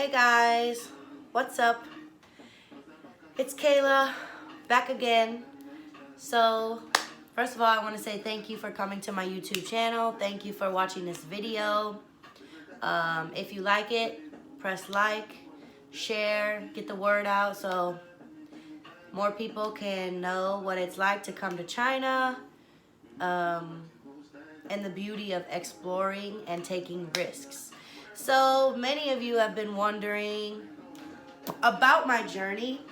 Hey guys, what's up? It's Kayla, back again. So, first of all, I want to say thank you for coming to my YouTube channel. Thank you for watching this video. If you like it, press like, share, get the word out so more people can know what it's like to come to China, and the beauty of exploring and taking risks. So many of you have been wondering about my journey.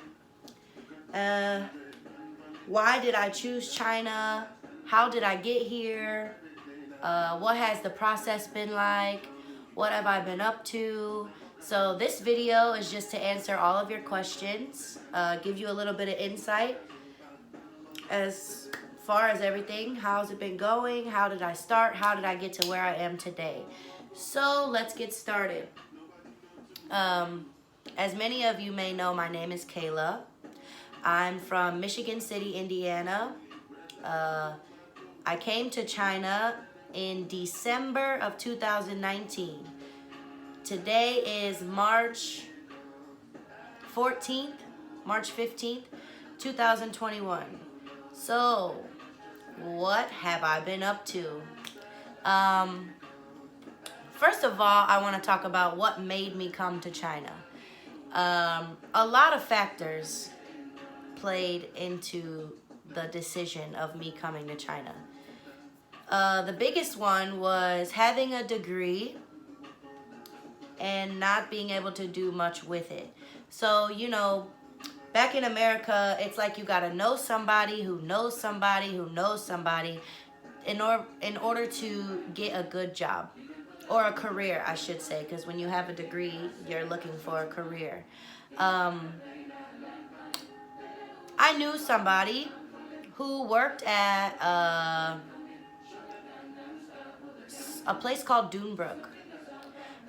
Why did I choose China? How did I get here? What has the process been like? What have I been up to? So this video is just to answer all of your questions, give you a little bit of insight as far as everything. How's it been going? How did I start? How did I get to where I am today? So let's get started. As many of you may know, my name is Kayla. I'm from Michigan City, Indiana. I came to China in December of 2019. Today is March 15th, 2021. So, what have I been up to? First of all, I want to talk about what made me come to China. A lot of factors played into the decision of me coming to China. The biggest one was having a degree and not being able to do much with it. So, back in America, it's like you gotta know somebody who knows somebody who knows somebody in order to get a good job. Or a career, I should say, because when you have a degree, you're looking for a career. I knew somebody who worked at a place called Doonbrook.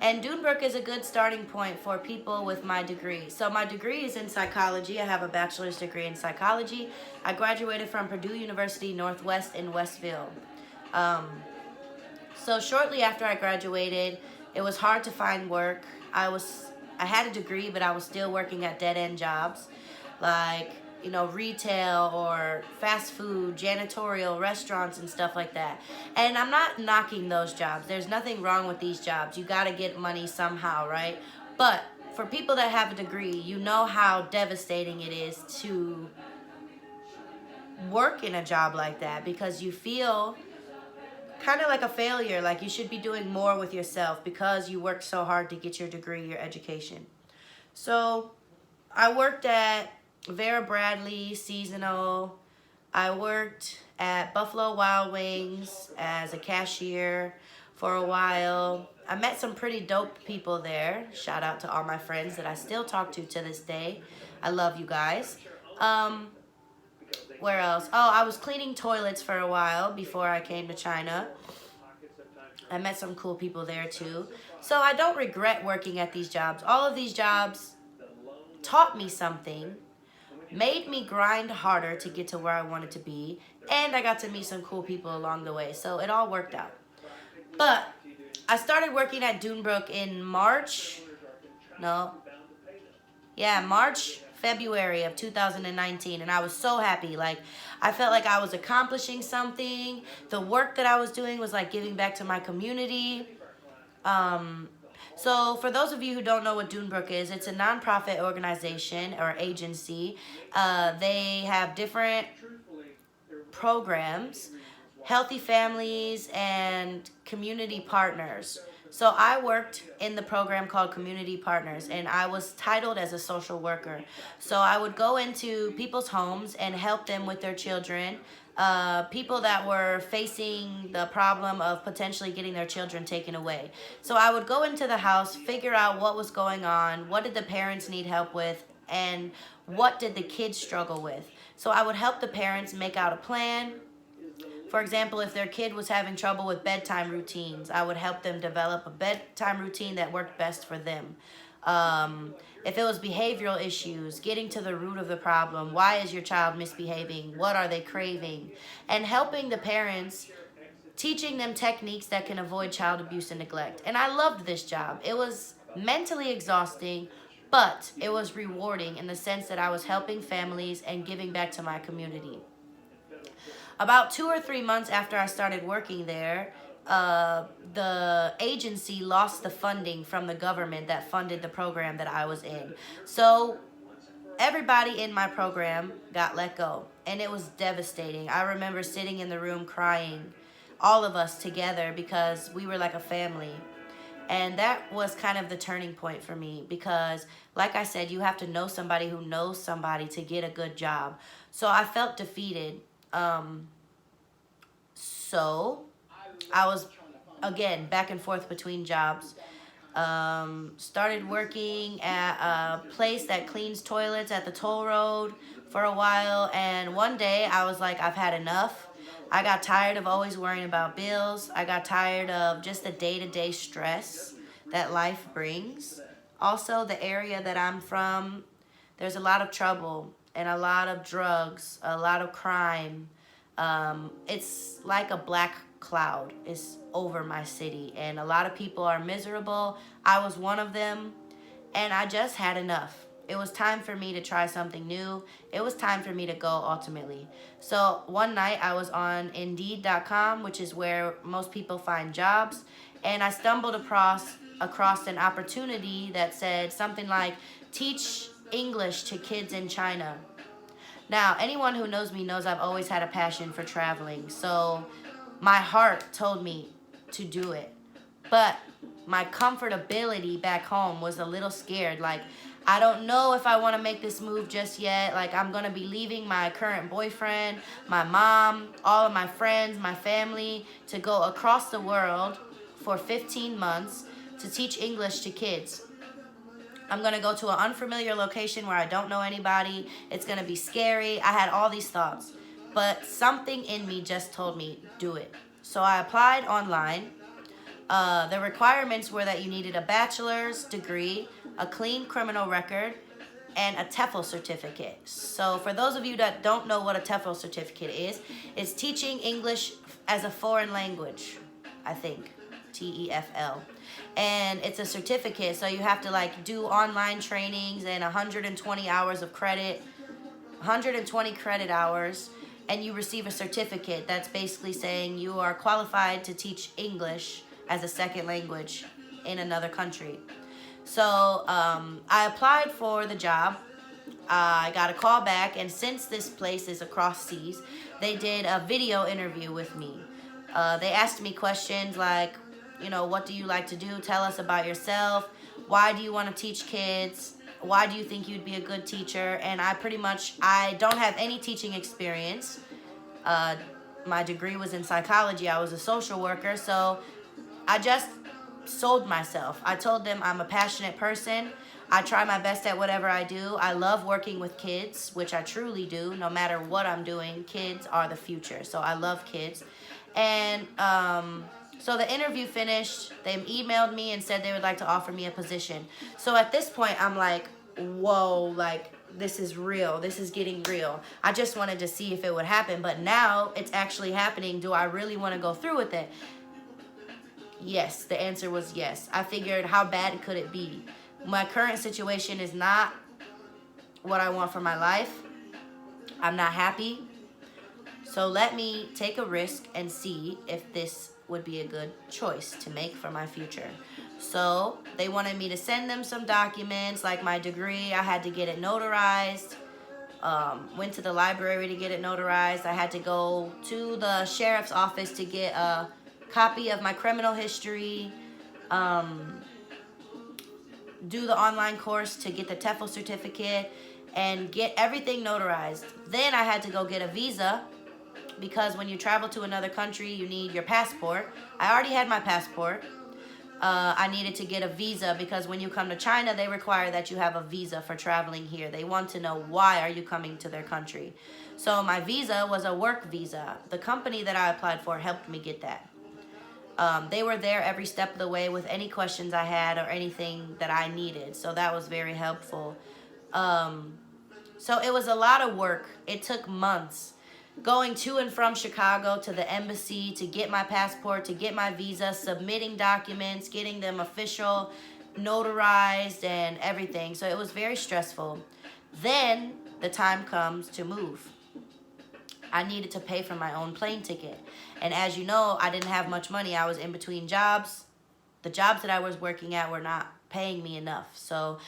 And Doonbrook is a good starting point for people with my degree. So my degree is in psychology. I have a bachelor's degree in psychology. I graduated from Purdue University Northwest in Westville. So shortly after I graduated, it was hard to find work. I had a degree, but I was still working at dead-end jobs, like, retail or fast food, janitorial, restaurants and stuff like that. And I'm not knocking those jobs. There's nothing wrong with these jobs. You got to get money somehow, right? But for people that have a degree, you know how devastating it is to work in a job like that because you feel kind of like a failure, like you should be doing more with yourself because you worked so hard to get your degree, your education. So I worked at Vera Bradley seasonal. I worked at Buffalo Wild Wings as a cashier for a while. I met some pretty dope people there. Shout out to all my friends that I still talk to this day. I love you guys. Where else? Oh, I was cleaning toilets for a while before I came to China. I met some cool people there too. So I don't regret working at these jobs. All of these jobs taught me something, made me grind harder to get to where I wanted to be, and I got to meet some cool people along the way. So it all worked out. But I started working at Doonbrook in February of 2019, and I was so happy. Like, I felt like I was accomplishing something. The work that I was doing was like giving back to my community. So for those of you who don't know what Doonbrook is, it's a nonprofit organization or agency. They have different programs, healthy families, and community partners. So I worked in the program called Community Partners, and I was titled as a social worker. So I would go into people's homes and help them with their children, people that were facing the problem of potentially getting their children taken away. So I would go into the house, figure out what was going on, what did the parents need help with, and what did the kids struggle with. So I would help the parents make out a plan. For example, if their kid was having trouble with bedtime routines, I would help them develop a bedtime routine that worked best for them. If it was behavioral issues, getting to the root of the problem. Why is your child misbehaving? What are they craving? And helping the parents, teaching them techniques that can avoid child abuse and neglect. And I loved this job. It was mentally exhausting, but it was rewarding in the sense that I was helping families and giving back to my community. About 2 or 3 months after I started working there, the agency lost the funding from the government that funded the program that I was in. So everybody in my program got let go, and it was devastating. I remember sitting in the room crying, all of us together, because we were like a family. And that was kind of the turning point for me because, like I said, you have to know somebody who knows somebody to get a good job. So I felt defeated. So I was, again, back and forth between jobs. Started working at a place that cleans toilets at the toll road for a while. And one day I was like, I've had enough. I got tired of always worrying about bills. I got tired of just the day-to-day stress that life brings. Also, the area that I'm from, there's a lot of trouble and a lot of drugs, a lot of crime. It's like a black cloud is over my city, and a lot of people are miserable. I was one of them, and I just had enough. It was time for me to try something new. It was time for me to go ultimately. So one night I was on Indeed.com, which is where most people find jobs, and I stumbled across an opportunity that said something like, teach English to kids in China. Now, anyone who knows me knows I've always had a passion for traveling, so my heart told me to do it. But my comfortability back home was a little scared. Like, I don't know if I want to make this move just yet. Like, I'm going to be leaving my current boyfriend, my mom, all of my friends, my family, to go across the world for 15 months to teach English to kids. I'm going to go to an unfamiliar location where I don't know anybody. It's going to be scary. I had all these thoughts. But something in me just told me, do it. So I applied online. The requirements were that you needed a bachelor's degree, a clean criminal record, and a TEFL certificate. So for those of you that don't know what a TEFL certificate is, it's teaching English as a foreign language, I think. TEFL. And it's a certificate, so you have to like do online trainings and 120 hours of credit, 120 credit hours, and you receive a certificate that's basically saying you are qualified to teach English as a second language in another country. So I applied for the job. I got a call back, and since this place is across seas, they did a video interview with me. They asked me questions like, what do you like to do? Tell us about yourself. Why do you want to teach kids? Why do you think you'd be a good teacher? And I don't have any teaching experience. My degree was in psychology. I was a social worker, so I just sold myself. I told them I'm a passionate person. I try my best at whatever I do. I love working with kids, which I truly do. No matter what I'm doing, kids are the future. So I love kids. And so the interview finished. They emailed me and said they would like to offer me a position. So at this point, I'm like, whoa, like, this is real. This is getting real. I just wanted to see if it would happen. But now it's actually happening. Do I really want to go through with it? Yes, the answer was yes. I figured, how bad could it be? My current situation is not what I want for my life. I'm not happy. So let me take a risk and see if this would be a good choice to make for my future. So they wanted me to send them some documents, like my degree. I had to get it notarized. Went to the library to get it notarized. I had to go to the sheriff's office to get a copy of my criminal history. Do the online course to get the TEFL certificate and get everything notarized. Then I had to go get a visa, because when you travel to another country, you need your passport. I already had my passport. I needed to get a visa because when you come to China, they require that you have a visa for traveling here. They want to know, why are you coming to their country? So my visa was a work visa. The company that I applied for helped me get that. They were there every step of the way with any questions I had or anything that I needed. So that was very helpful. So it was a lot of work. It took months. Going to and from Chicago to the embassy to get my passport, to get my visa, submitting documents, getting them official, notarized and everything. So it was very stressful. Then the time comes to move. I needed to pay for my own plane ticket. And as you know, I didn't have much money. I was in between jobs. The jobs that I was working at were not paying me enough. So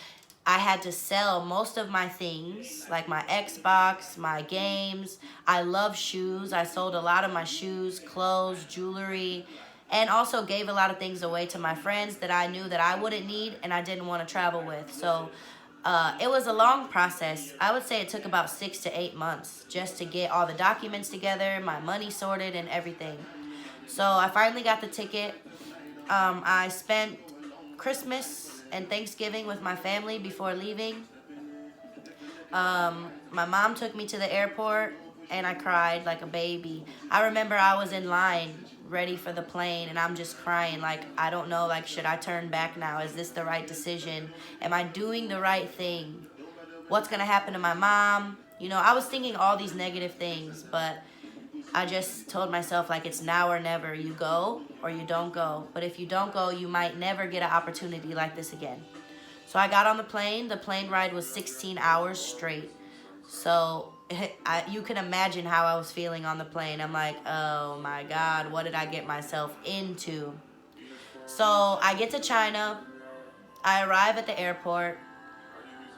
I had to sell most of my things, like my Xbox, my games. I love shoes. I sold a lot of my shoes, clothes, jewelry, and also gave a lot of things away to my friends that I knew that I wouldn't need and I didn't want to travel with. So it was a long process. I would say it took about 6 to 8 months just to get all the documents together, my money sorted, and everything. So I finally got the ticket. I spent Christmas and Thanksgiving with my family before leaving. My mom took me to the airport and I cried like a baby. I remember I was in line ready for the plane and I'm just crying like, I don't know, like, should I turn back now? Is this the right decision? Am I doing the right thing? What's gonna happen to my mom? You know, I was thinking all these negative things, but I just told myself, like, it's now or never. You go or you don't go. But if you don't go, you might never get an opportunity like this again. So I got on the plane. The plane ride was 16 hours straight. So you can imagine how I was feeling on the plane. I'm like, oh my God, what did I get myself into? So I get to China. I arrive at the airport.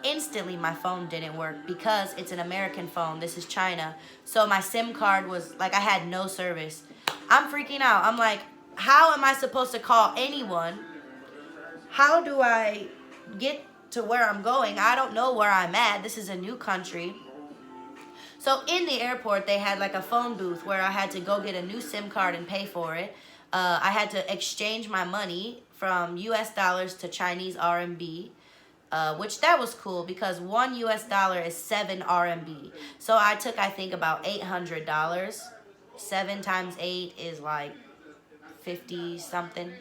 Instantly my phone didn't work because it's an American phone. This is China. So my SIM card was like, I had no service. I'm freaking out. I'm like, how am I supposed to call anyone? How do I get to where I'm going? I don't know where I'm at. This is a new country. So in the airport, they had like a phone booth where I had to go get a new SIM card and pay for it. I had to exchange my money from US dollars to Chinese RMB. Which that was cool because $1 US is 7 RMB. So I took, I think, about $800. 7 times 8 is like 50 something.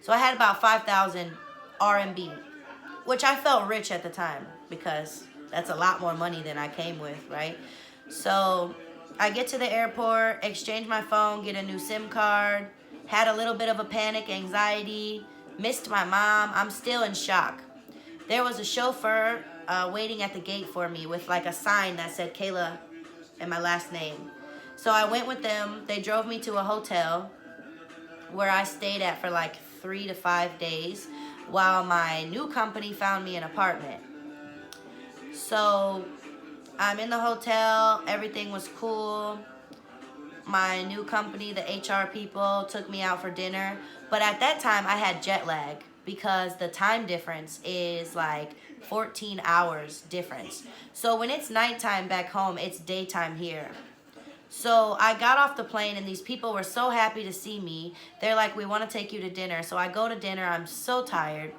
So I had about 5,000 RMB, which I felt rich at the time because that's a lot more money than I came with, right? So I get to the airport, exchange my phone, get a new SIM card, had a little bit of a panic, anxiety, missed my mom. I'm still in shock. There was a chauffeur waiting at the gate for me with like a sign that said Kayla and my last name. So I went with them. They drove me to a hotel where I stayed at for like 3 to 5 days while my new company found me an apartment. So I'm in the hotel. Everything was cool. My new company, the HR people, took me out for dinner. But at that time, I had jet lag because the time difference is like 14 hours difference. So when it's nighttime back home, it's daytime here. So I got off the plane and these people were so happy to see me. They're like, we want to take you to dinner. So I go to dinner. I'm so tired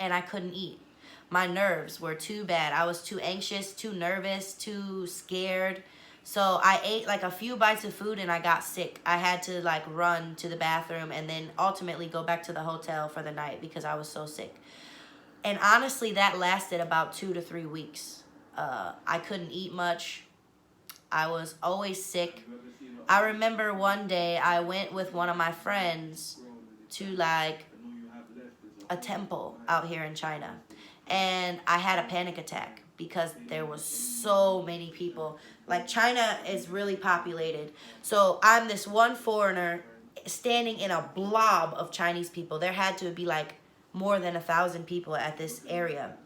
and I couldn't eat. My nerves were too bad. I was too anxious, too nervous, too scared. So I ate like a few bites of food and I got sick. I had to like run to the bathroom and then ultimately go back to the hotel for the night because I was so sick. And honestly, that lasted about 2 to 3 weeks. I couldn't eat much. I was always sick. I remember one day I went with one of my friends to like a temple out here in China. And I had a panic attack because there was so many people. Like, China is really populated. So I'm this one foreigner standing in a blob of Chinese people. There had to be like more than 1,000 people at this area.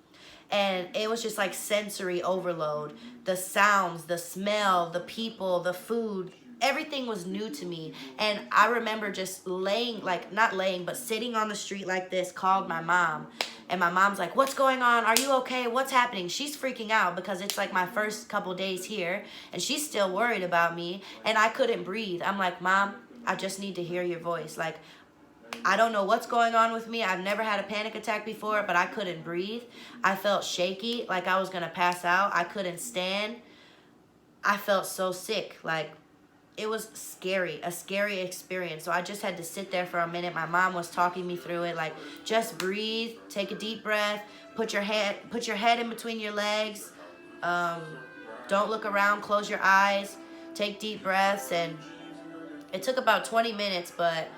And it was just like sensory overload. The sounds, the smell, the people, the food, everything was new to me. And I remember just laying, like not laying, but sitting on the street like this, called my mom. And my mom's like, what's going on? Are you okay? What's happening? She's freaking out because it's like my first couple days here. And she's still worried about me. And I couldn't breathe. I'm like, Mom, I just need to hear your voice. Like, I don't know what's going on with me. I've never had a panic attack before, but I couldn't breathe. I felt shaky, like I was going to pass out. I couldn't stand. I felt so sick. Like, it was scary, a scary experience. So I just had to sit there for a minute. My mom was talking me through it. Like, just breathe, take a deep breath, put your head in between your legs. Don't look around, close your eyes, take deep breaths. And it took about 20 minutes, but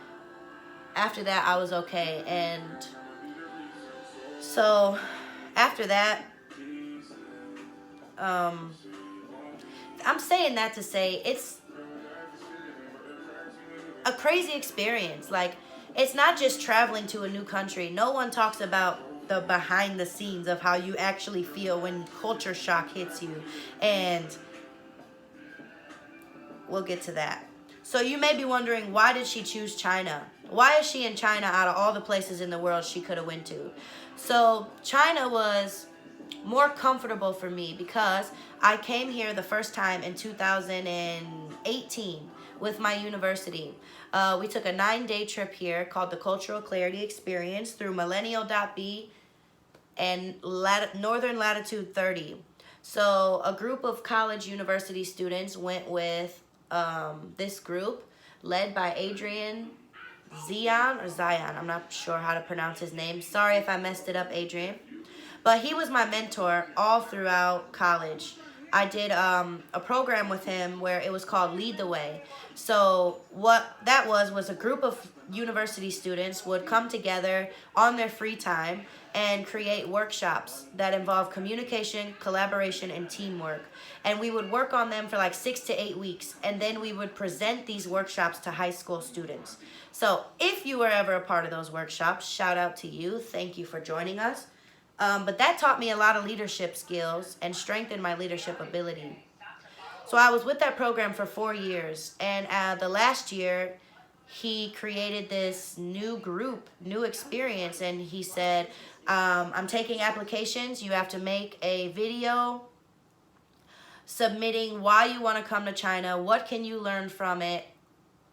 after that, I was okay. And So after that, um, I'm saying that to say it's a crazy experience. Like, it's not just traveling to a new country. No one talks about the behind the scenes of how you actually feel when culture shock hits you. And we'll get to that. So you may be wondering, why did she choose China? Why is she in China out of all the places in the world she could have went to? So China was more comfortable for me because I came here the first time in 2018 with my university. We took a 9-day trip here called the Cultural Clarity Experience through Millennial.B and Northern Latitude 30. So a group of college university students went with this group led by Adrian Zion or Zion. I'm not sure how to pronounce his name. Sorry if I messed it up, Adrian. But he was my mentor all throughout college. I did a program with him where it was called Lead the Way. So what that was a group of university students would come together on their free time and create workshops that involve communication, collaboration, and teamwork. And we would work on them for like 6 to 8 weeks. And then we would present these workshops to high school students. So if you were ever a part of those workshops, shout out to you. Thank you for joining us. But that taught me a lot of leadership skills and strengthened my leadership ability. So I was with that program for 4 years. And the last year, he created this new group, new experience. And he said, I'm taking applications. You have to make a video submitting why you want to come to China. What can you learn from it?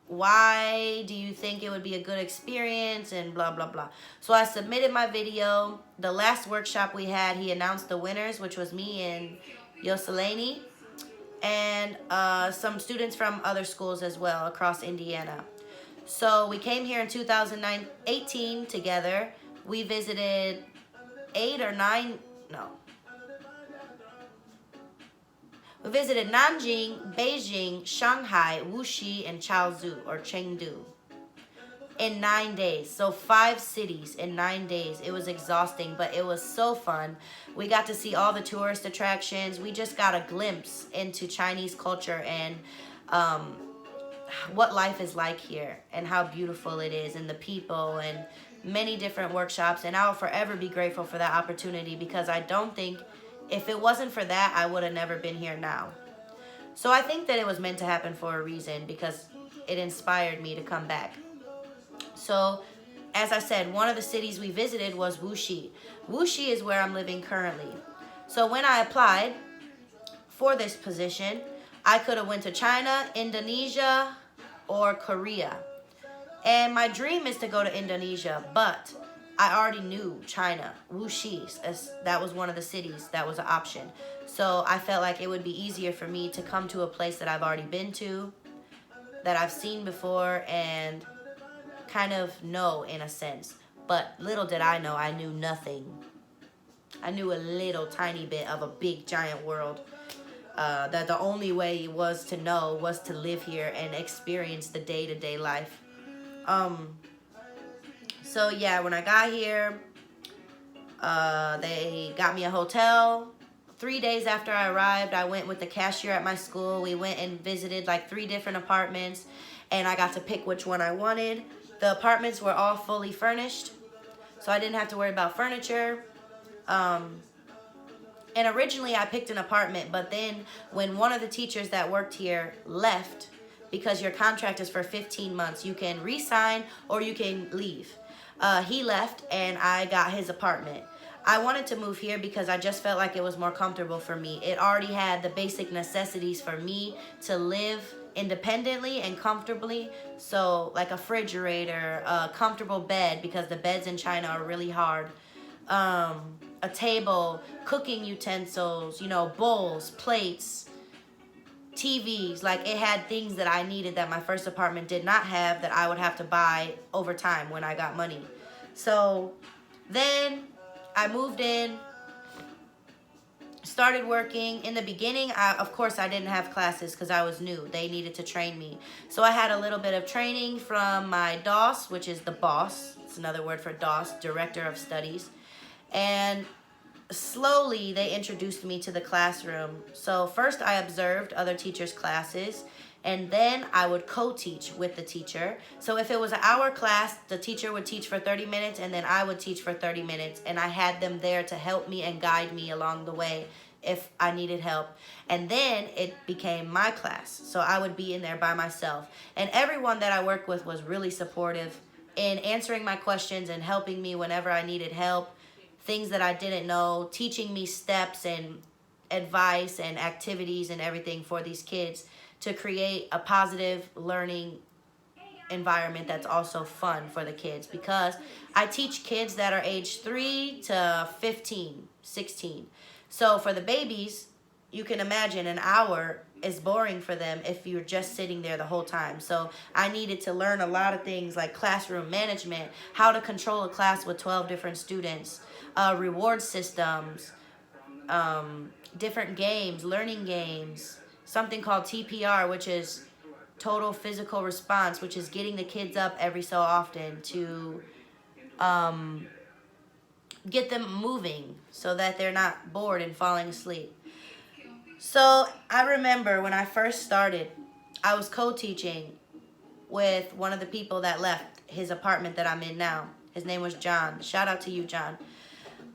Why do you think it would be a good experience, and blah, blah, blah. So I submitted my video. The last workshop we had, he announced the winners, which was me and Yoselani, and some students from other schools as well across Indiana. So we came here in 2018 together. We visited 8 or 9, no. We visited Nanjing, Beijing, Shanghai, Wuxi, and Chaozhou, or Chengdu, in 9 days. So 5 cities in 9 days. It was exhausting, but it was so fun. We got to see all the tourist attractions. We just got a glimpse into Chinese culture and what life is like here and how beautiful it is, and the people, and many different workshops. And I'll forever be grateful for that opportunity, because I don't think, if it wasn't for that, I would have never been here now. So I think that it was meant to happen for a reason, because it inspired me to come back. So, as I said, one of the cities we visited was Wuxi. Wuxi is where I'm living currently. So when I applied for this position, I could have went to China, Indonesia, or Korea. And my dream is to go to Indonesia, but I already knew China, Wuxi, as that was one of the cities that was an option. So I felt like it would be easier for me to come to a place that I've already been to, that I've seen before, and kind of know in a sense. But little did I know, I knew nothing. I knew a little tiny bit of a big giant world. That the only way was to know was to live here and experience the day-to-day life. So yeah, when I got here, they got me a hotel. 3 days after I arrived, I went with the cashier at my school. We went and visited like 3 different apartments, and I got to pick which one I wanted. The apartments were all fully furnished, so I didn't have to worry about furniture. And originally I picked an apartment, but then when one of the teachers that worked here left, because your contract is for 15 months, you can re-sign or you can leave. He left, and I got his apartment. I wanted to move here because I just felt like it was more comfortable for me. It already had the basic necessities for me to live independently and comfortably. So like a refrigerator, a comfortable bed, because the beds in China are really hard. A table, cooking utensils, bowls, plates, TVs. Like, it had things that I needed that my first apartment did not have, that I would have to buy over time when I got money. So then I moved in, started working. In the beginning, of course, I didn't have classes because I was new. They needed to train me. So I had a little bit of training from my DOS, which is the boss. It's another word for DOS, Director of Studies. And slowly they introduced me to the classroom. So first I observed other teachers' classes, and then I would co-teach with the teacher. So if it was an hour class, the teacher would teach for 30 minutes and then I would teach for 30 minutes, and I had them there to help me and guide me along the way if I needed help. And then it became my class, so I would be in there by myself, and everyone that I worked with was really supportive in answering my questions and helping me whenever I needed help, things that I didn't know, teaching me steps and advice and activities and everything for these kids to create a positive learning environment that's also fun for the kids, because I teach kids that are age 3 to 15, 16. So for the babies, you can imagine an hour is boring for them if you're just sitting there the whole time. So I needed to learn a lot of things like classroom management, how to control a class with 12 different students, reward systems, different games, learning games, something called TPR, which is total physical response, which is getting the kids up every so often to get them moving so that they're not bored and falling asleep. So I remember when I first started, I was co-teaching with one of the people that left his apartment that I'm in now. His name was John. Shout out to you, John.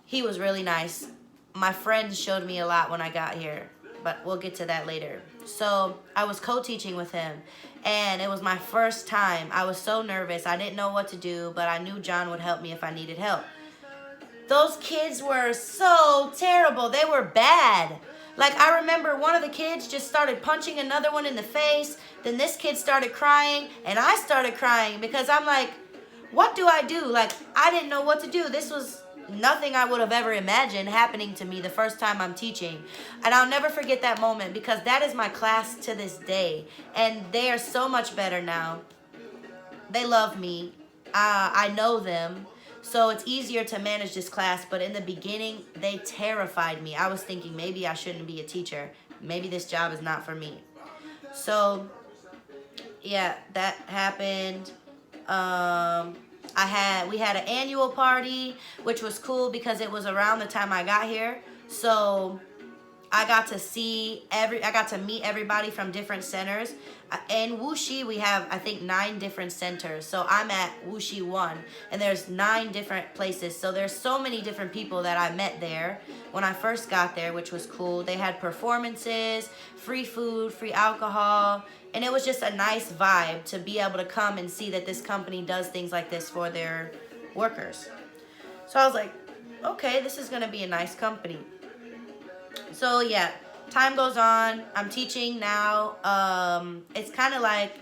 He was really nice. My friends showed me a lot when I got here, but we'll get to that later. So I was co-teaching with him, and it was my first time. I was so nervous. I didn't know what to do, but I knew John would help me if I needed help. Those kids were so terrible. They were bad. Like, I remember one of the kids just started punching another one in the face. Then this kid started crying, and I started crying because I'm like, what do I do? Like, I didn't know what to do. This was nothing I would have ever imagined happening to me the first time I'm teaching. And I'll never forget that moment, because that is my class to this day. And they are so much better now. They love me. I know them. So it's easier to manage this class, but in the beginning, they terrified me. I was thinking maybe I shouldn't be a teacher. Maybe this job is not for me. So, yeah, that happened. We had an annual party, which was cool because it was around the time I got here. So I got to meet everybody from different centers. In Wuxi, we have, I think, 9 different centers. So I'm at Wuxi 1, and there's 9 different places. So there's so many different people that I met there when I first got there, which was cool. They had performances, free food, free alcohol, and it was just a nice vibe to be able to come and see that this company does things like this for their workers. So I was like, okay, this is going to be a nice company. So yeah, time goes on. I'm teaching now. It's kind of like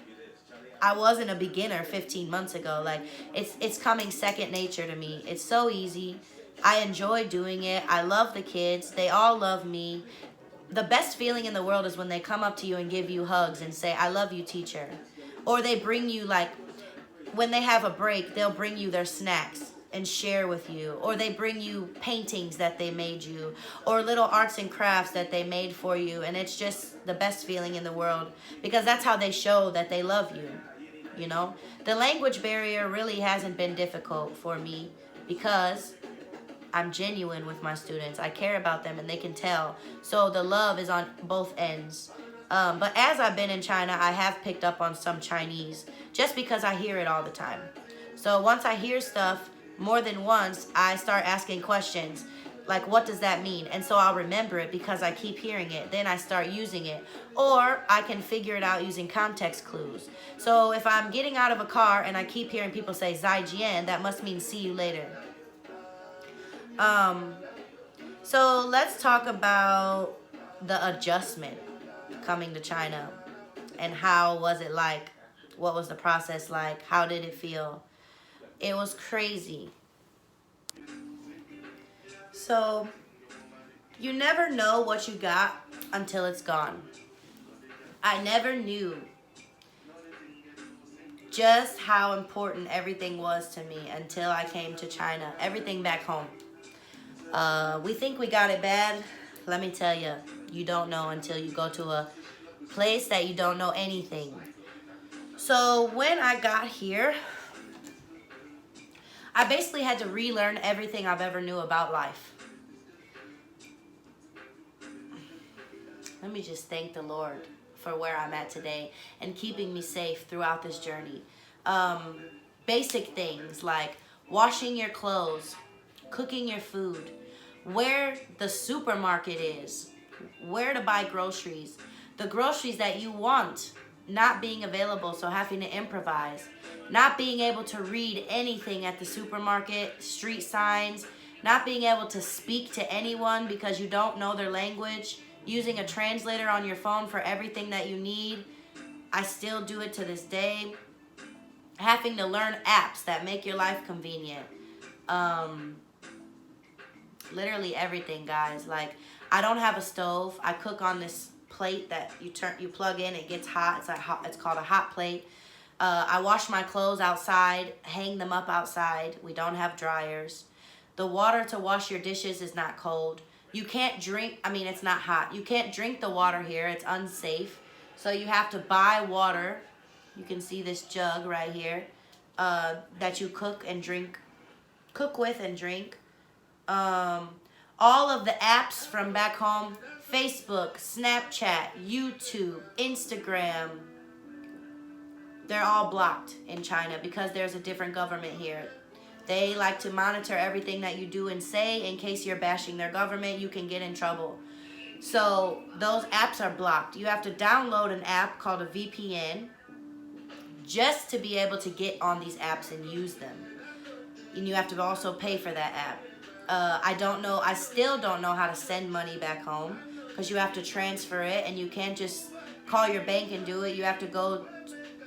I wasn't a beginner 15 months ago. Like, it's coming second nature to me. It's so easy. I enjoy doing it. I love the kids. They all love me. The best feeling in the world is when they come up to you and give you hugs and say, I love you, teacher. Or they bring you, like, when they have a break, they'll bring you their snacks and share with you. Or they bring you paintings that they made you, or little arts and crafts that they made for you. And it's just the best feeling in the world, because that's how they show that they love you, you know. The language barrier really hasn't been difficult for me because I'm genuine with my students. I care about them and they can tell. So the love is on both ends. But as I've been in China, I have picked up on some Chinese just because I hear it all the time. So once I hear stuff more than once, I start asking questions like, what does that mean? And so I'll remember it because I keep hearing it. Then I start using it. Or I can figure it out using context clues. So if I'm getting out of a car and I keep hearing people say Zaijian, that must mean see you later. So let's talk about the adjustment coming to China, and how was it like? What was the process like? How did it feel? It was crazy. So you never know what you got until it's gone. I never knew just how important everything was to me until I came to China. Everything back home. We think we got it bad. Let me tell you, you don't know until you go to a place that you don't know anything. So when I got here, I basically had to relearn everything I've ever knew about life. Let me just thank the Lord for where I'm at today and keeping me safe throughout this journey. Basic things like washing your clothes, cooking your food, where the supermarket is, where to buy groceries, the groceries that you want not being available, so having to improvise, not being able to read anything at the supermarket, street signs, not being able to speak to anyone because you don't know their language, using a translator on your phone for everything that you need. I still do it to this day. Having to learn apps that make your life convenient. Literally everything, guys. Like, I don't have a stove. I cook on this plate that you plug in. It gets hot. It's called a hot plate. I wash my clothes outside, hang them up outside. We don't have dryers. The water to wash your dishes is not cold. You can't drink, it's not hot. You can't drink the water here. It's unsafe. So you have to buy water. You can see this jug right here that you cook with and drink. All of the apps from back home, Facebook, Snapchat, YouTube, Instagram, they're all blocked in China because there's a different government here. They like to monitor everything that you do and say. In case you're bashing their government, you can get in trouble. So those apps are blocked. You have to download an app called a VPN just to be able to get on these apps and use them. And you have to also pay for that app. I still don't know how to send money back home because you have to transfer it and you can't just call your bank and do it. You have to go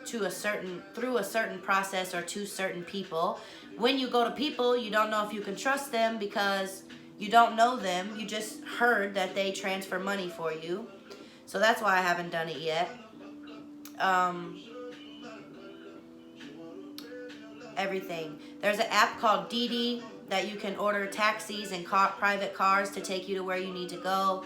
through a certain process or to certain people. When you go to people, you don't know if you can trust them because you don't know them. You just heard that they transfer money for you. So that's why I haven't done it yet. Everything. There's an app called Didi that you can order taxis and private cars to take you to where you need to go.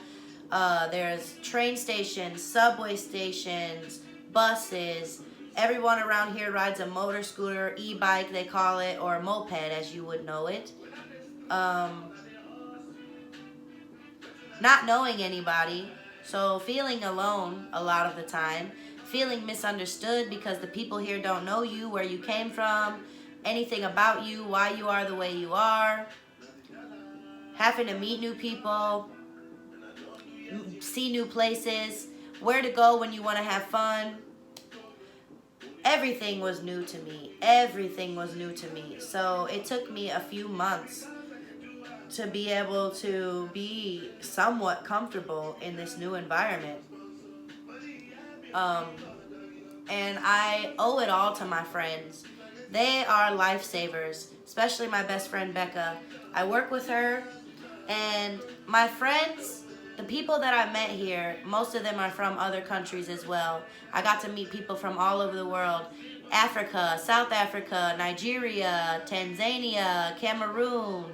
There's train stations, subway stations, buses. Everyone around here rides a motor scooter, e-bike they call it, or a moped as you would know it. Not knowing anybody, so feeling alone a lot of the time. Feeling misunderstood because the people here don't know you, where you came from, anything about you, why you are the way you are. Having to meet new people, see new places, where to go when you want to have fun. Everything was new to me. Everything was new to me. So it took me a few months to be able to be somewhat comfortable in this new environment. And I owe it all to my friends. They are lifesavers, especially my best friend Becca. I work with her, and my friends, the people that I met here, most of them are from other countries as well. I got to meet people from all over the world. Africa, South Africa, Nigeria, Tanzania, Cameroon,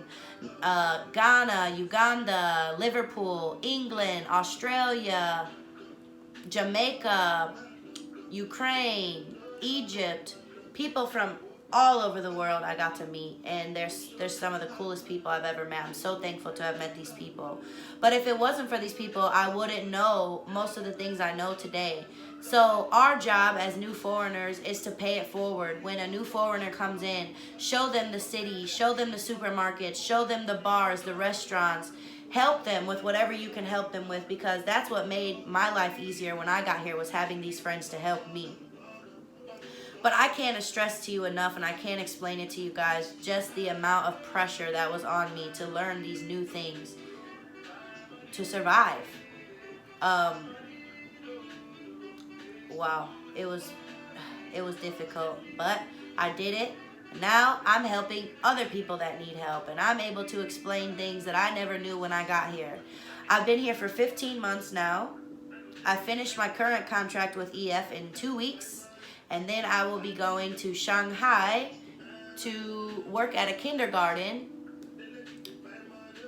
Ghana, Uganda, Liverpool, England, Australia, Jamaica, Ukraine, Egypt. People from all over the world I got to meet, and there's some of the coolest people I've ever met. I'm so thankful to have met these people. But if it wasn't for these people, I wouldn't know most of the things I know today. So our job as new foreigners is to pay it forward. When a new foreigner comes in, show them the city, show them the supermarkets, show them the bars, the restaurants. Help them with whatever you can help them with, because that's what made my life easier when I got here, was having these friends to help me. But I can't stress to you enough, and I can't explain it to you guys, just the amount of pressure that was on me to learn these new things to survive. Wow, it was difficult, but I did it. Now I'm helping other people that need help, and I'm able to explain things that I never knew when I got here. I've been here for 15 months now. I finished my current contract with EF in 2 weeks. And then I will be going to Shanghai to work at a kindergarten.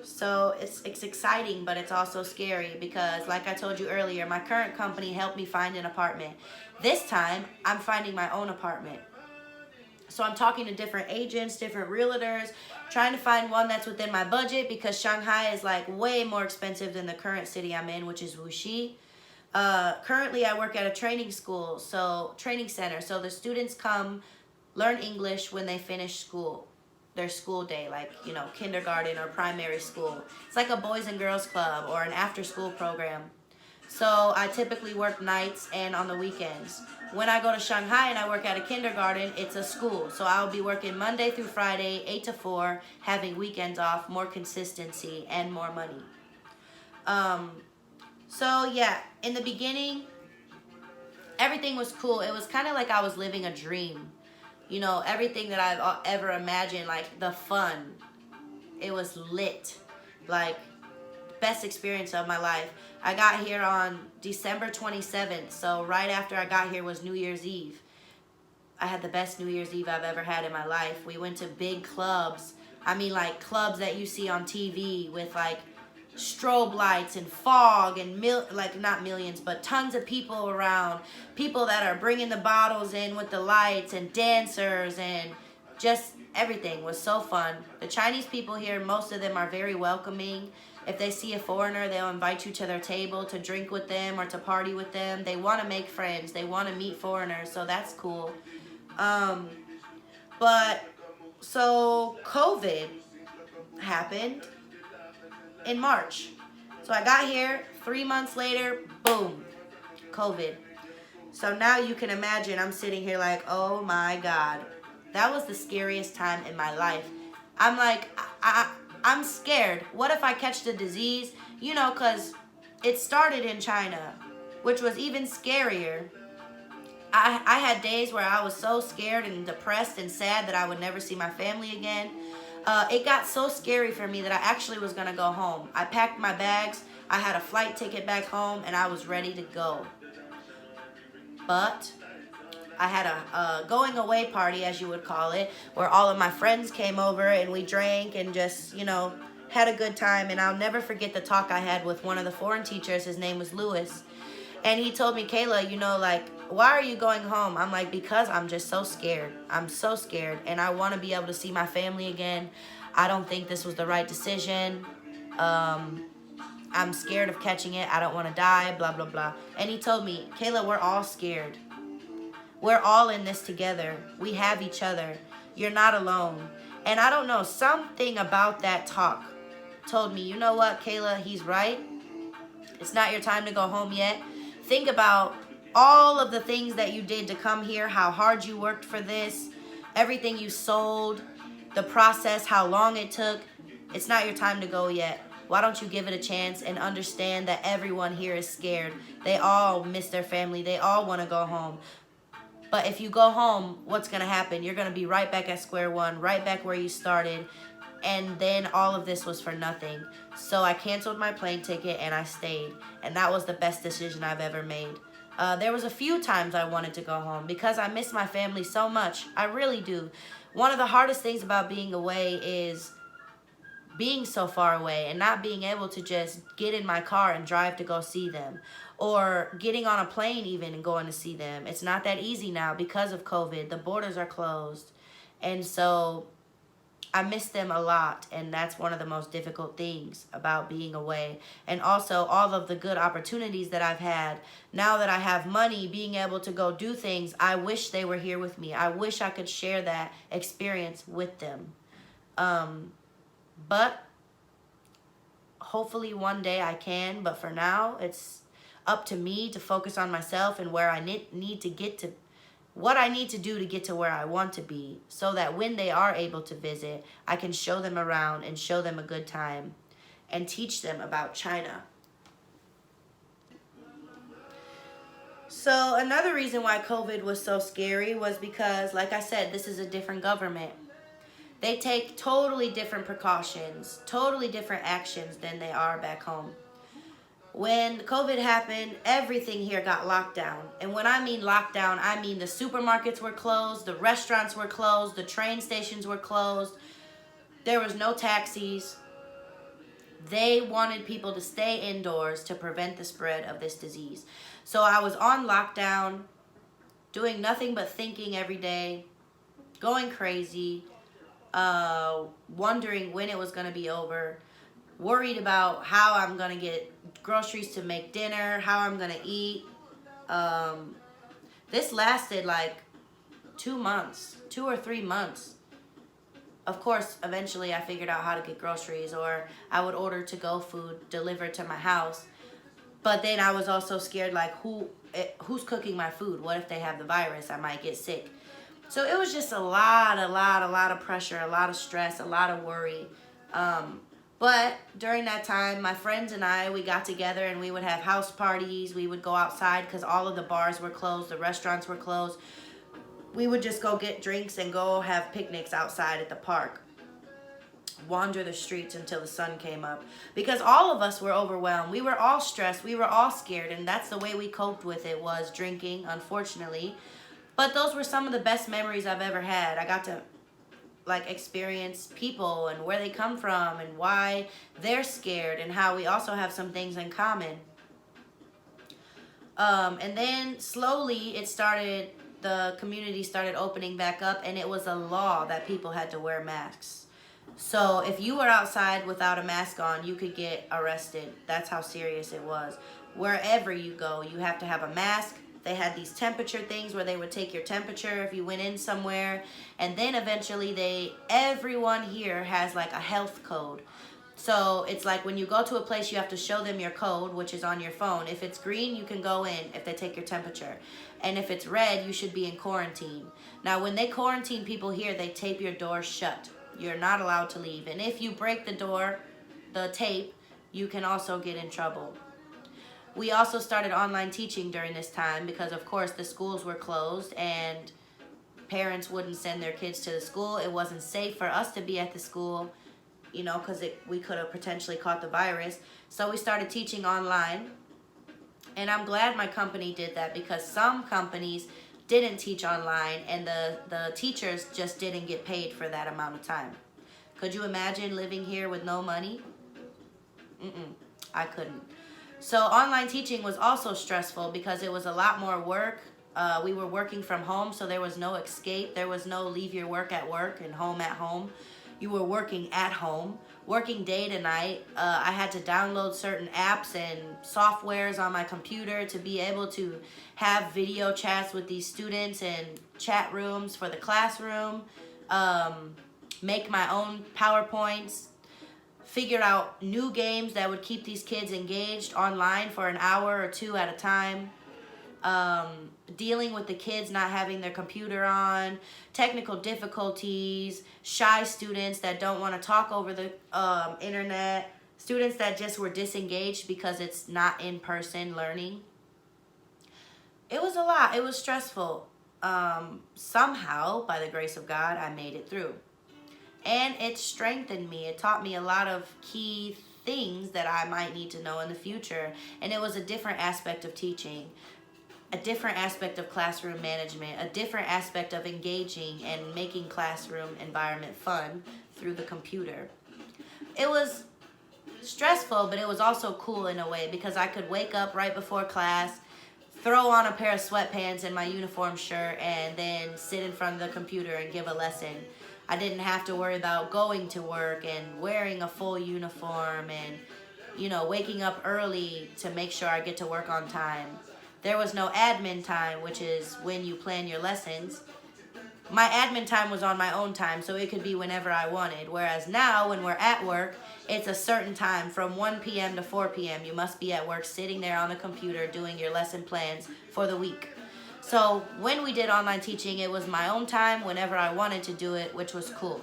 So it's exciting, but it's also scary because, like I told you earlier, my current company helped me find an apartment. This time, I'm finding my own apartment. So I'm talking to different agents, different realtors, trying to find one that's within my budget, because Shanghai is like way more expensive than the current city I'm in, which is Wuxi. Currently I work at a training center. So the students come learn English when they finish school, their school day, like, kindergarten or primary school. It's like a boys and girls club or an after school program. So I typically work nights and on the weekends. When I go to Shanghai and I work at a kindergarten, it's a school. So I'll be working Monday through Friday, 8 to 4, having weekends off, more consistency and more money. So yeah, in the beginning, everything was cool. It was kind of like I was living a dream. Everything that I've ever imagined, like the fun. It was lit. Like, best experience of my life. I got here on December 27th, so right after I got here was New Year's Eve. I had the best New Year's Eve I've ever had in my life. We went to big clubs. I mean, like clubs that you see on TV with like strobe lights and fog and not millions, but tons of people around. People that are bringing the bottles in with the lights, and dancers, and just everything was so fun. The Chinese people here, most of them are very welcoming. If they see a foreigner, they'll invite you to their table to drink with them or to party with them. They want to make friends. They want to meet foreigners, so that's cool. So COVID happened in March. So I got here, 3 months later, boom, COVID. So now you can imagine I'm sitting here like, oh my God. That was the scariest time in my life. I'm like, I'm scared. What if I catch the disease? Because it started in China, which was even scarier. I had days where I was so scared and depressed and sad that I would never see my family again. It got so scary for me that I actually was going to go home. I packed my bags. I had a flight ticket back home, and I was ready to go. But I had a going away party, as you would call it, where all of my friends came over and we drank and just, had a good time. And I'll never forget the talk I had with one of the foreign teachers. His name was Louis. And he told me, Kayla, why are you going home? I'm like, because I'm just so scared. I'm so scared. And I want to be able to see my family again. I don't think this was the right decision. I'm scared of catching it. I don't want to die, blah, blah, blah. And he told me, Kayla, we're all scared. We're all in this together. We have each other. You're not alone. And I don't know, something about that talk told me, you know what, Kayla, he's right. It's not your time to go home yet. Think about all of the things that you did to come here, how hard you worked for this, everything you sold, the process, how long it took. It's not your time to go yet. Why don't you give it a chance and understand that everyone here is scared. They all miss their family. They all want to go home. But if you go home, what's going to happen? You're going to be right back at square one, right back where you started. And then all of this was for nothing. So I canceled my plane ticket and I stayed. And that was the best decision I've ever made. There was a few times I wanted to go home because I miss my family so much. I really do. One of the hardest things about being away is being so far away and not being able to just get in my car and drive to go see them, or getting on a plane even and going to see them. It's not that easy now because of COVID. The borders are closed. And so I miss them a lot, and that's one of the most difficult things about being away. And also all of the good opportunities that I've had. Now that I have money, being able to go do things, I wish they were here with me. I wish I could share that experience with them. But hopefully one day I can. But for now, it's up to me to focus on myself and where I need to get to, what I need to do to get to where I want to be, so that when they are able to visit, I can show them around and show them a good time and teach them about China. So another reason why COVID was so scary was because, like I said, this is a different government. They take totally different precautions, totally different actions than they are back home. When COVID happened, everything here got locked down. And when I mean lockdown, I mean the supermarkets were closed, the restaurants were closed, the train stations were closed. There was no taxis. They wanted people to stay indoors to prevent the spread of this disease. So I was on lockdown, doing nothing but thinking every day, going crazy, wondering when it was going to be over, worried about how I'm going to get groceries to make dinner, how I'm going to eat. This lasted like 2 months, 2 or 3 months. Of course, eventually I figured out how to get groceries, or I would order to-go food delivered to my house. But then I was also scared, like, who's cooking my food? What if they have the virus? I might get sick. So it was just a lot of pressure, a lot of stress, a lot of worry. But during that time, my friends and I, we got together and we would have house parties. We would go outside because all of the bars were closed, the restaurants were closed. We would just go get drinks and go have picnics outside at the park. Wander the streets until the sun came up. Because all of us were overwhelmed. We were all stressed. We were all scared. And that's the way we coped with it, was drinking, unfortunately. But those were some of the best memories I've ever had. I got to like experience people and where they come from and why they're scared, and how we also have some things in common. And then slowly the community started opening back up, and it was a law that people had to wear masks. So if you were outside without a mask on, you could get arrested. That's how serious it was. Wherever you go, you have to have a mask. They had these temperature things where they would take your temperature if you went in somewhere. And then eventually everyone here has like a health code. So it's like when you go to a place, you have to show them your code, which is on your phone. If it's green, you can go in if they take your temperature. And if it's red, you should be in quarantine. Now, when they quarantine people here, they tape your door shut. You're not allowed to leave. And if you break the tape, you can also get in trouble. We also started online teaching during this time because, of course, the schools were closed and parents wouldn't send their kids to the school. It wasn't safe for us to be at the school, because we could have potentially caught the virus. So we started teaching online. And I'm glad my company did that, because some companies didn't teach online and the teachers just didn't get paid for that amount of time. Could you imagine living here with no money? I couldn't. So online teaching was also stressful because it was a lot more work. We were working from home, so there was no escape. There was no leave your work at work and home at home. You were working at home, working day to night. I had to download certain apps and softwares on my computer to be able to have video chats with these students and chat rooms for the classroom, make my own PowerPoints, figure out new games that would keep these kids engaged online for an hour or two at a time. Dealing with the kids not having their computer on, technical difficulties, shy students that don't want to talk over the internet, students that just were disengaged because it's not in-person learning. It was a lot. It was stressful. Somehow, by the grace of God, I made it through. And it strengthened me. It taught me a lot of key things that I might need to know in the future. And it was a different aspect of teaching, a different aspect of classroom management, a different aspect of engaging and making classroom environment fun through the computer. It was stressful, but it was also cool in a way, because I could wake up right before class, throw on a pair of sweatpants and my uniform shirt, and then sit in front of the computer and give a lesson. I didn't have to worry about going to work and wearing a full uniform and, waking up early to make sure I get to work on time. There was no admin time, which is when you plan your lessons. My admin time was on my own time, so it could be whenever I wanted. Whereas now, when we're at work, it's a certain time from 1 p.m. to 4 p.m. You must be at work sitting there on the computer doing your lesson plans for the week. So when we did online teaching, it was my own time whenever I wanted to do it, which was cool.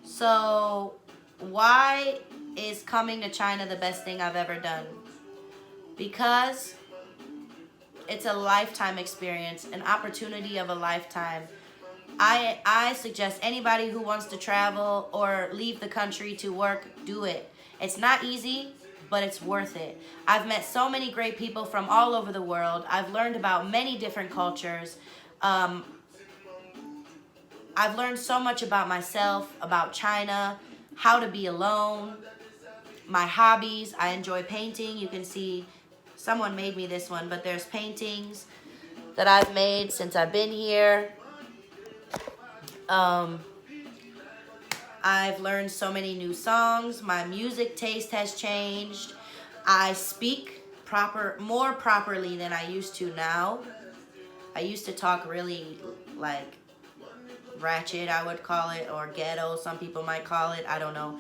So why is coming to China the best thing I've ever done? Because it's a lifetime experience, an opportunity of a lifetime. I suggest anybody who wants to travel or leave the country to work, do it. It's not easy, but it's worth it. I've met so many great people from all over the world. I've learned about many different cultures. I've learned so much about myself, about China, how to be alone, my hobbies. I enjoy painting. You can see someone made me this one, but there's paintings. that I've made since I've been here. I've learned so many new songs. My music taste has changed. I speak more properly than I used to now. I used to talk really like ratchet, I would call it, or ghetto, some people might call it, I don't know.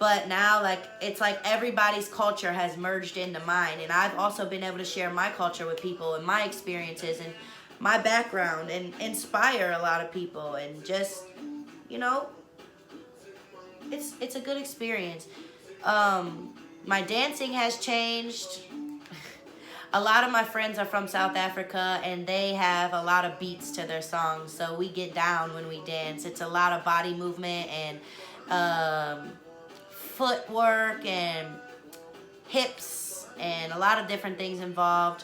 But now, like, it's like everybody's culture has merged into mine, and I've also been able to share my culture with people and my experiences and my background and inspire a lot of people, and just, you know, it's a good experience. My dancing has changed. A lot of my friends are from South Africa, and they have a lot of beats to their songs, so we get down when we dance. It's a lot of body movement and footwork and hips and a lot of different things involved.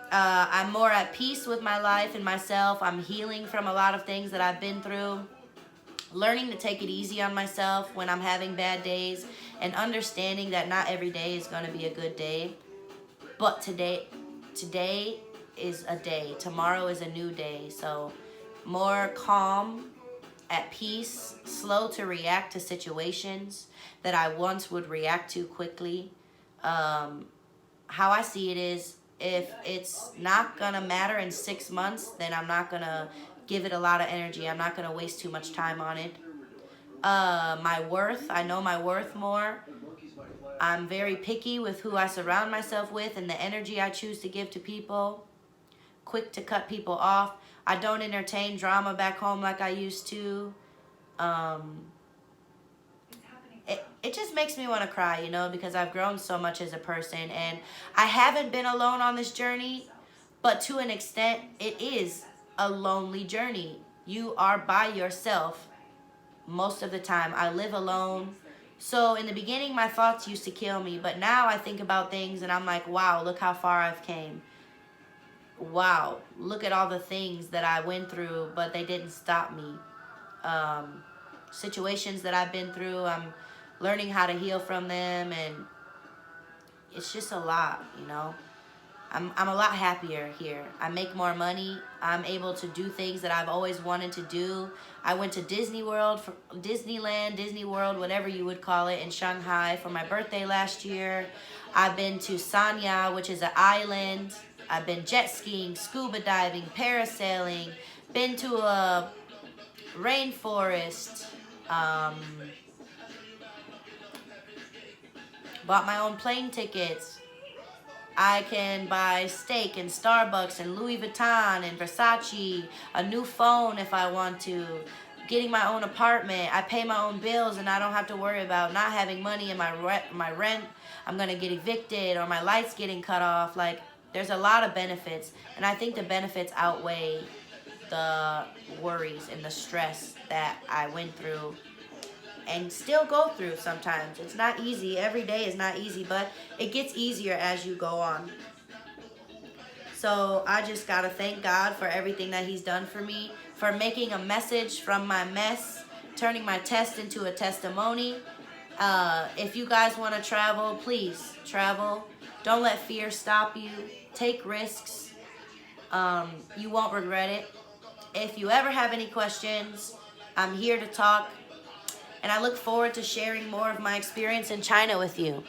I'm more at peace with my life and myself. I'm healing from a lot of things that I've been through. Learning to take it easy on myself when I'm having bad days, and understanding that not every day is going to be a good day. But today is a day. Tomorrow is a new day. So more calm, at peace, slow to react to situations that I once would react to quickly. How I see it is, if it's not going to matter in 6 months, then I'm not going to give it a lot of energy. I'm not going to waste too much time on it. My worth, I know my worth more. I'm very picky with who I surround myself with and the energy I choose to give to people. Quick to cut people off. I don't entertain drama back home like I used to. It just makes me want to cry, you know, because I've grown so much as a person, and I haven't been alone on this journey, but to an extent, it is a lonely journey. You are by yourself most of the time. I live alone. So in the beginning, my thoughts used to kill me, but now I think about things and I'm like, wow, look how far I've came. Wow, look at all the things that I went through, but they didn't stop me. Situations that I've been through, I'm learning how to heal from them, and it's just a lot, you know. I'm a lot happier here. I make more money. I'm able to do things that I've always wanted to do. I went to Disneyland, Disney World, whatever you would call it, in Shanghai for my birthday last year. I've been to Sanya, which is an island. I've been jet skiing, scuba diving, parasailing, been to a rainforest, bought my own plane tickets. I can buy steak and Starbucks and Louis Vuitton and Versace, a new phone if I want to, getting my own apartment. I pay my own bills, and I don't have to worry about not having money in my rent. I'm going to get evicted, or my lights getting cut off. Like, there's a lot of benefits, and I think the benefits outweigh the worries and the stress that I went through and still go through sometimes. It's not easy. Every day is not easy, but it gets easier as you go on. So I just gotta thank God for everything that He's done for me, for making a message from my mess, turning my test into a testimony. If you guys want to travel, please travel. Don't let fear stop you. Take risks. You won't regret it. If you ever have any questions, I'm here to talk. And I look forward to sharing more of my experience in China with you.